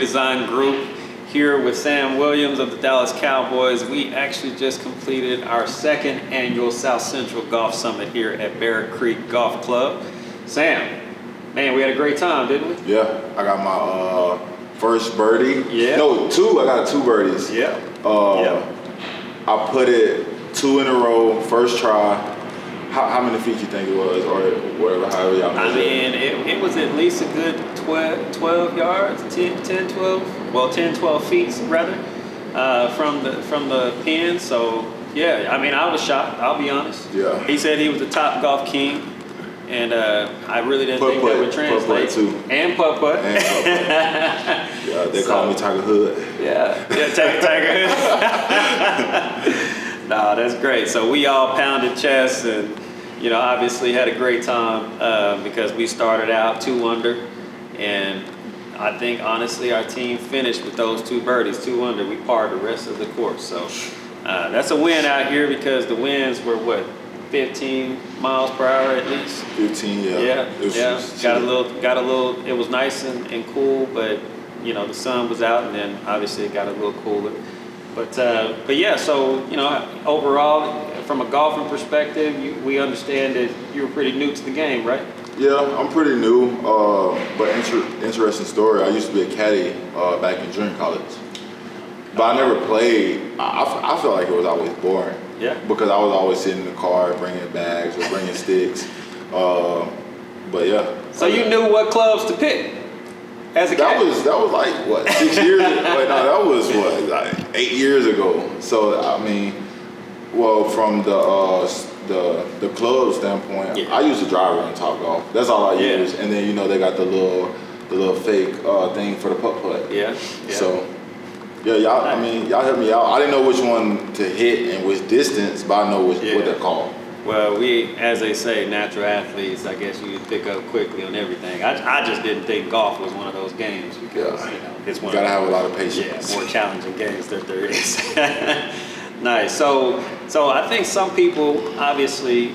Redesign Group here with Sam Williams of the Dallas Cowboys. We actually just completed our second annual South Central Golf Summit here at Bear Creek Golf Club. Sam, man, we had a great time, didn't we? Yeah, I got my first birdie. Yeah. No, two. I got two birdies. Yeah. I put it 2 in a row, first try. How many feet you think it was, or whatever, however y'all measure it? I mean, it was at least a good 12 yards, 10, 12 feet rather, from the pin. So yeah, I mean, I was shocked. I'll be honest. Yeah. He said he was the top golf king, and I really didn't think that would translate. Putt-putt too. And putt-putt. Yeah, they call me Tiger Hood. Yeah, Tiger Hood. No, that's great. So we all pounded chests and, obviously had a great time because we started out 2 under, and I think honestly our team finished with those 2 birdies, 2 under. We parred the rest of the course. So that's a win out here because the winds were 15 miles per hour at least. 15, yeah. Yeah. Got a little. It was nice and cool, but the sun was out, and then obviously it got a little cooler. But yeah, so overall, from a golfing perspective, we understand that you were pretty new to the game, right? Yeah, I'm pretty new, but interesting story. I used to be a caddy back in junior college, but I never played. I felt like it was always boring. Yeah. Because I was always sitting in the car bringing bags or bringing sticks. But yeah. So you knew what clubs to pick as a caddy? That was like what, 6 years ago? That was like 8 years ago. So I mean, well, from the club standpoint, yeah. I use a driver in Top Golf. That's all I use. And then they got the little fake thing for the putt. Yeah. So yeah, y'all. I mean, y'all helped me out. I didn't know which one to hit and which distance, but I know what they're called. Well, we, as they say, natural athletes, I guess you pick up quickly on everything. I just didn't think golf was one of those games because it's one. You gotta have a lot of patience. Yeah, more challenging games that there is. Nice. So I think some people, obviously,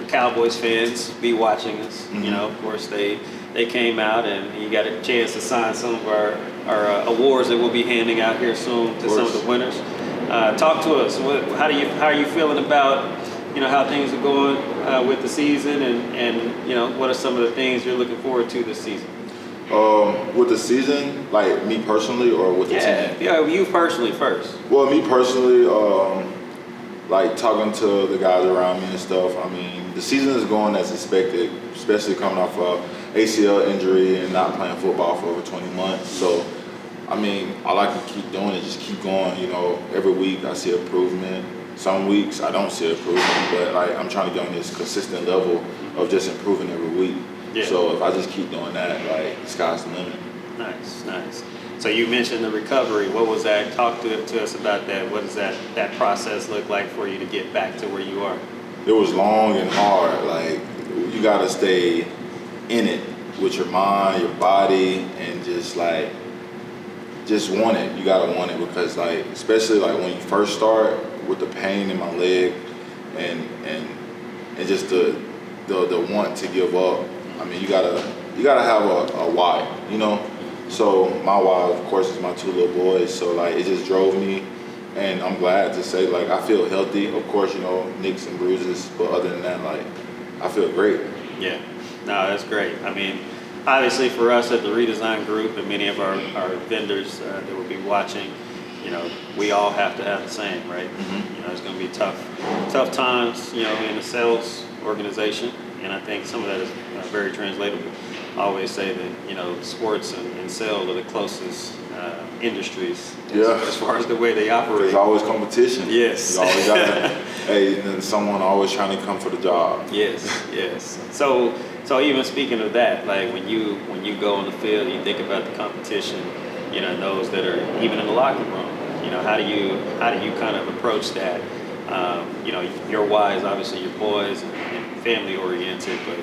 Cowboys fans be watching us. Mm-hmm. Of course they came out and you got a chance to sign some of our awards that we'll be handing out here soon to some of the winners. Talk to us. How are you feeling about how things are going with the season, and what are some of the things you're looking forward to this season? With the season, like me personally, or with the team? Yeah, you personally first. Well, me personally, like talking to the guys around me and stuff. I mean, the season is going as expected, especially coming off ACL injury and not playing football for over 20 months. So, I mean, I like to keep doing it, just keep going. Every week I see improvement. Some weeks I don't see improvement, but I'm trying to get on this consistent level of just improving every week. Yeah. So if I just keep doing that, the sky's the limit. Nice. So you mentioned the recovery. What was that? Talk to us about that. What does that process look like for you to get back to where you are? It was long and hard. You got to stay in it with your mind, your body, and just want it. You got to want it because especially when you first start with the pain in my leg and just the want to give up. I mean, you gotta have a why, So my why, of course, is my 2 little boys. So it just drove me, and I'm glad to say I feel healthy. Of course, nicks and bruises, but other than that, I feel great. Yeah, no, that's great. I mean, obviously for us at the Redesign Group and many of our vendors that will be watching, we all have to have the same, right? Mm-hmm. It's going to be tough times, in the sales organization, and I think some of that is very translatable. I always say that, sports and sales are the closest industries as far as the way they operate. There's always competition. Yes. You always got and someone always trying to come for the job. Yes. So even speaking of that, when you go on the field, you think about the competition, those that are even in the locker room. How do you kind of approach that? Your why is obviously your boys and family oriented, but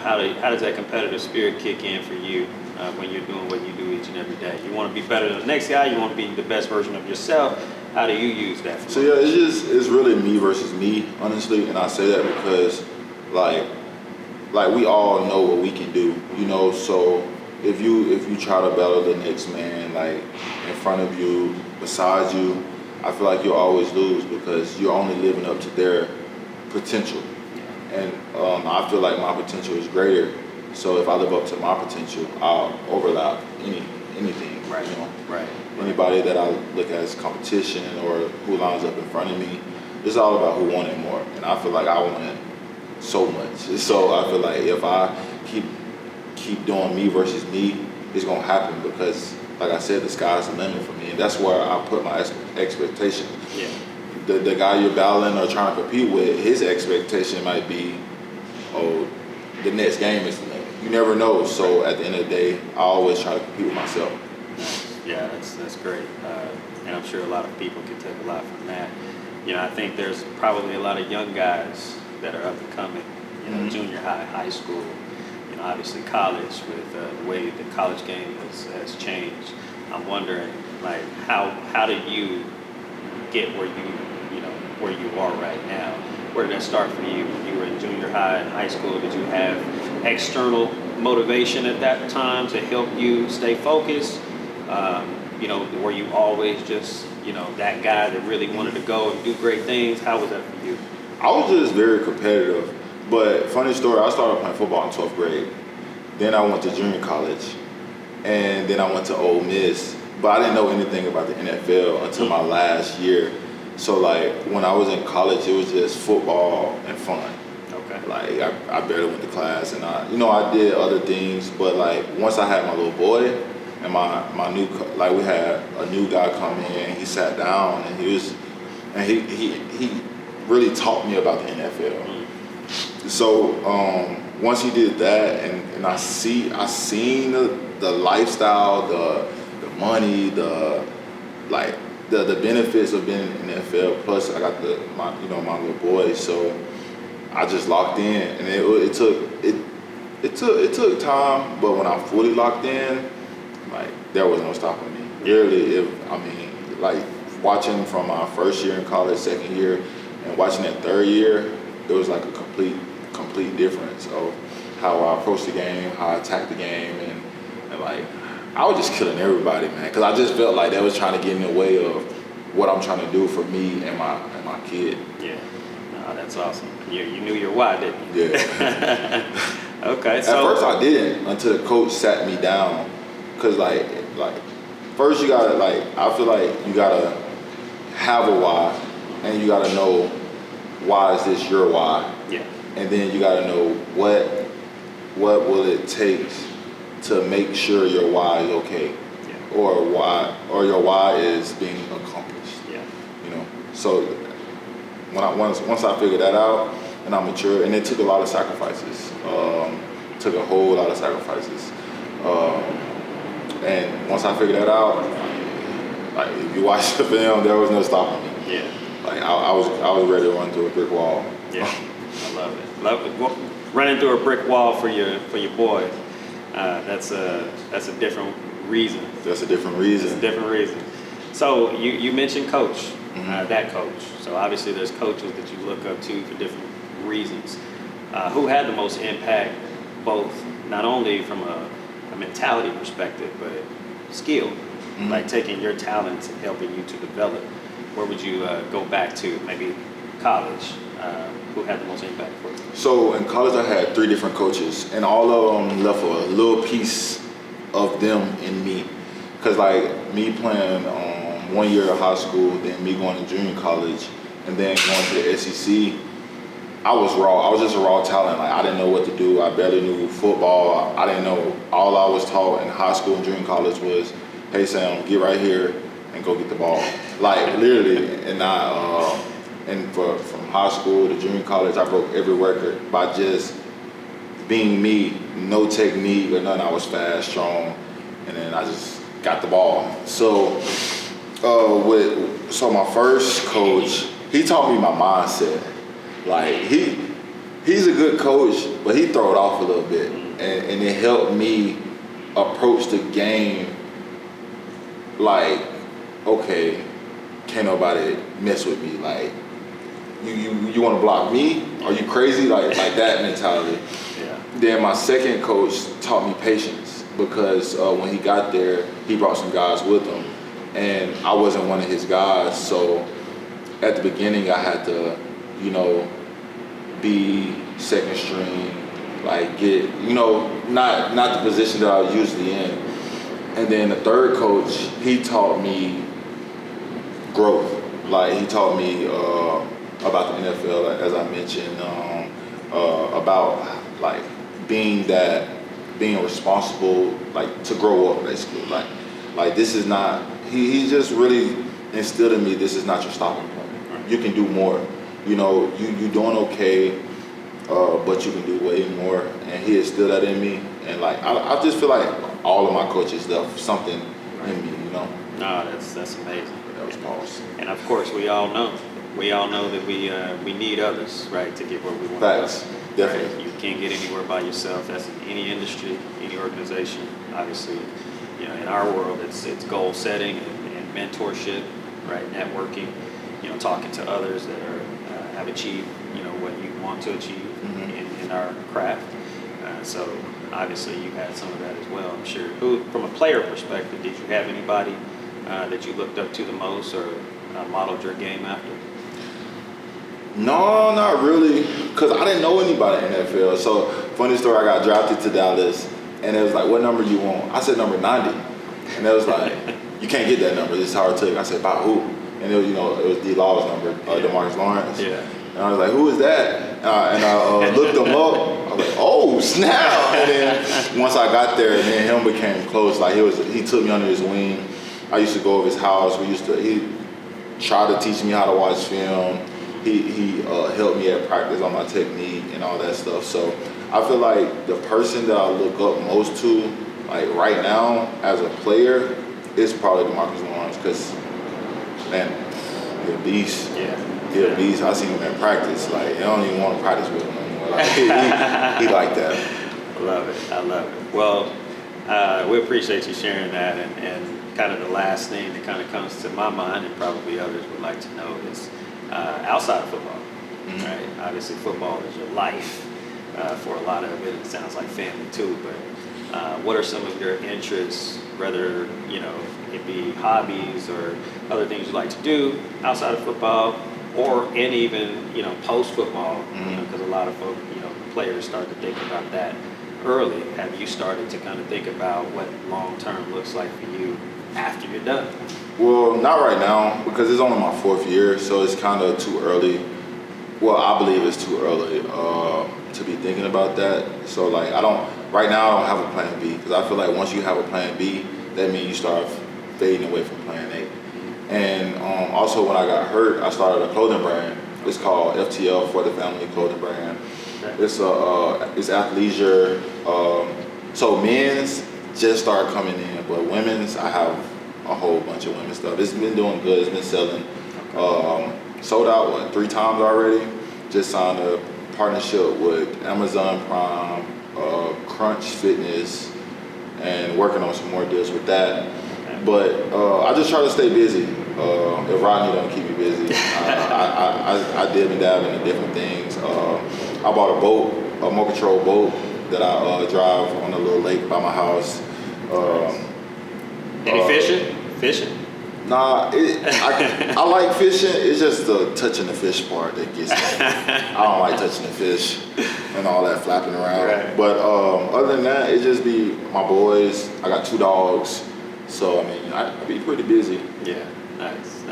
how does that competitive spirit kick in for you when you're doing what you do each and every day? You want to be better than the next guy. You want to be the best version of yourself. How do you use that? So yeah, it's really me versus me, honestly, and I say that because we all know what we can do, So if you try to battle the next man like in front of you, beside you, I feel like you'll always lose because you're only living up to their potential. And I feel like my potential is greater. So if I live up to my potential, I'll overlap anything. Right. You know? Right. Anybody that I look at as competition or who lines up in front of me, it's all about who wanted more. And I feel like I want it so much. So I feel like if I keep doing me versus me, it's gonna happen because, like I said, the sky's the limit for me, and that's where I put my expectation. Yeah. The guy you're battling or trying to compete with, his expectation might be, oh, the next game is the limit. You never know. So at the end of the day, I always try to compete with myself. Yeah, that's great, and I'm sure a lot of people can take a lot from that. You know, I think there's probably a lot of young guys that are up and coming. You know, junior high, high school. You know, obviously college with the way the college game has changed. I'm wondering, like, how did you get where you are right now? Where did that start for you? When you were in junior high and high school, did you have external motivation at that time to help you stay focused? You know, were you always just, you know, that guy that really wanted to go and do great things? How was that for you? I was just very competitive. But funny story, I started playing football in 12th grade. Then I went to junior college. And then I went to Ole Miss. But I didn't know anything about the NFL until my last year. So, like, when I was in college, it was just football and fun. Okay. Like, I barely went to class. And, I did other things. But, like, once I had my little boy, and my new, like, we had a new guy come in, he sat down and he really taught me about the NFL. So once he did that, and I seen the lifestyle, the money, the benefits of being in the NFL. Plus, I got my little boy, so I just locked in, and it took time, but when I fully locked in, like, there was no stopping me. Really, like, watching from my first year in college, second year, and watching that third year, it was like a complete difference of how I approached the game, how I attacked the game, and like, I was just killing everybody, man, because I just felt like they was trying to get in the way of what I'm trying to do for me and my kid. Yeah. No, that's awesome. You knew your why, didn't you? Yeah. Okay. So at first I didn't until the coach sat me down. Cause like first you gotta, like, I feel like you gotta have a why, and you gotta know why is this your why. Yeah. And then you gotta know what will it take to make sure your why is okay. Yeah. Or your why is being accomplished. Yeah. You know. So once I figured that out and I matured, and it took a lot of sacrifices. Took a whole lot of sacrifices. And once I figured that out, like, if you watch the film, there was no stopping me. Yeah. Like, I was ready to run through a brick wall. Yeah. I love it. Love it. Well, running through a brick wall for your boy. That's a different reason. That's a different reason. It's a different reason. So you mentioned coach, that coach. So obviously there's coaches that you look up to for different reasons. Who had the most impact, both not only from a mentality perspective, but skill, like taking your talents and helping you to develop? Where would you go back to? Maybe college. Who had the most impact for you? So in college, I had 3 different coaches, and all of them left a little piece of them in me. Cause, like, me playing 1 year of high school, then me going to junior college, and then going to the SEC, I was raw. I was just a raw talent. Like, I didn't know what to do. I barely knew football. I didn't know. All I was taught in high school and junior college was, hey, Sam, get right here and go get the ball. Like, literally. And from high school to junior college, I broke every record by just being me, no technique or nothing. I was fast, strong, and then I just got the ball. So my first coach, he taught me my mindset. Like, he's a good coach, but he throw it off a little bit, and it helped me approach the game like, okay, can't nobody mess with me. Like, you want to block me? Are you crazy? Like that mentality. Yeah. Then my second coach taught me patience, because when he got there, he brought some guys with him, and I wasn't one of his guys. So at the beginning, I had to, be second string, like get, not the position that I was usually in. And then the third coach, he taught me growth. Like he taught me about the NFL, as I mentioned, about like being responsible, like to grow up basically. Like this is not. He just really instilled in me. This is not your stopping point. You can do more. You're doing okay, but you can do way more. And he instilled that in me. And like I just feel like all of my coaches left something in me. No, that's amazing. That was pause. And of course, we all know that we need others, right, to get where we want Facts. to go. Definitely. Right? You can't get anywhere by yourself. That's in any industry, any organization. Obviously, in our world, it's goal setting and mentorship, right? Networking, talking to others that have achieved, what you want to achieve in our craft. So obviously, you had some of that as well. I'm sure. Who, from a player perspective, did you have anybody that you looked up to the most or modeled your game after? No, not really, because I didn't know anybody in the NFL. So, funny story, I got drafted to Dallas, and it was like, what number you want? I said number 90. And it was like, you can't get that number. This is how it took. I said, by who? And it was, it was D-Law's number, DeMarcus Lawrence. Yeah. And I was like, who is that? And I looked him up. I was like, oh, snap. And then once I got there, me and him became close. Like, he took me under his wing. I used to go over his house. He tried to teach me how to watch film. He helped me at practice on my technique and all that stuff. So I feel like the person that I look up most to, like right now as a player, is probably DeMarcus Lawrence, because, man, he's a beast. Yeah. He's a beast. I seen him at practice. Like, I don't even want to practice with him anymore. Like, he like that. I love it. Well, we appreciate you sharing that. And kind of the last thing that kind of comes to my mind, and probably others would like to know, is outside of football, right? Obviously, football is your life for a lot of it. It sounds like family too. But what are some of your interests, whether it be hobbies or other things you like to do outside of football, and even post football? Because a lot of folks, players start to think about that early. Have you started to kind of think about what long term looks like for you after you're done? Well, not right now, because it's only my 4th year, so it's kind of too early. Well, I believe it's too early to be thinking about that. So, like, right now I don't have a plan B, because I feel like once you have a plan B, that means you start fading away from plan A. And also when I got hurt, I started a clothing brand. It's called FTL, For the Family Clothing Brand. It's athleisure. So men's just started coming in, but women's, I have a whole bunch of women's stuff. It's been doing good. It's been selling. Sold out 3 times already. Just signed a partnership with Amazon Prime, Crunch Fitness, and working on some more deals with that. But I just try to stay busy. If Rodney don't keep me busy, I dib and dab into different things. I bought a boat, a motor control boat that I drive on a little lake by my house. Any fishing? Fishing? Nah, I like fishing. It's just the touching the fish part that gets me. I don't like touching the fish and all that flapping around. Right. But other than that, it just be my boys. I got 2 dogs, so I mean, I be pretty busy. Yeah, nice.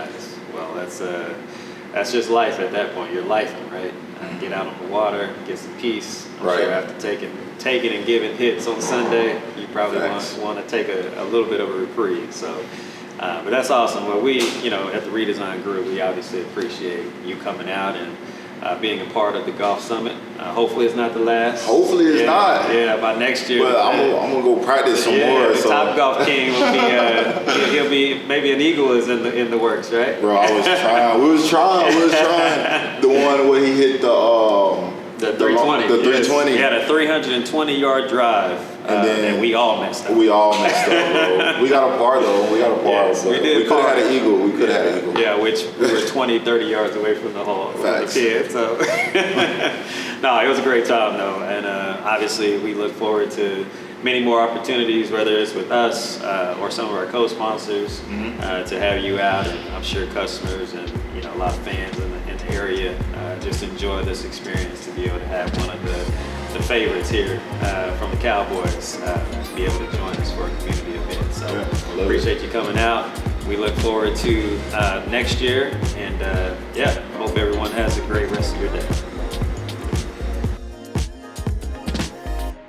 Well, that's just life at that point. You're lifing, right? Get out on the water, get some peace. I'm sure after taking and giving hits on Sunday, you probably want to take a little bit of a reprieve. So, but that's awesome. Well, we, at the Redesign Group, we obviously appreciate you coming out and being a part of the golf summit. Hopefully it's not the last. Hopefully it's not. Yeah, by next year. Well, I'm gonna go practice some more. The Top Golf King will be. He'll be, maybe an eagle is in the works, right? Bro, I was trying. We was trying. The one where he hit the 320. The 320. He had a 320-yard drive, and we all messed up. We all messed up, bro. We got a par, though. Yes, we did. We could have had an eagle. We could have had an eagle. Yeah, which we were 20, 30 yards away from the hole. Facts. So, no, it was a great time, though. And obviously, we look forward to many more opportunities, whether it's with us or some of our co-sponsors, to have you out, and I'm sure customers and a lot of fans in the area just enjoy this experience to be able to have one of the favorites here from the Cowboys be able to join us for a community event. So appreciate you coming out. We look forward to next year, and hope everyone has a great rest of your day.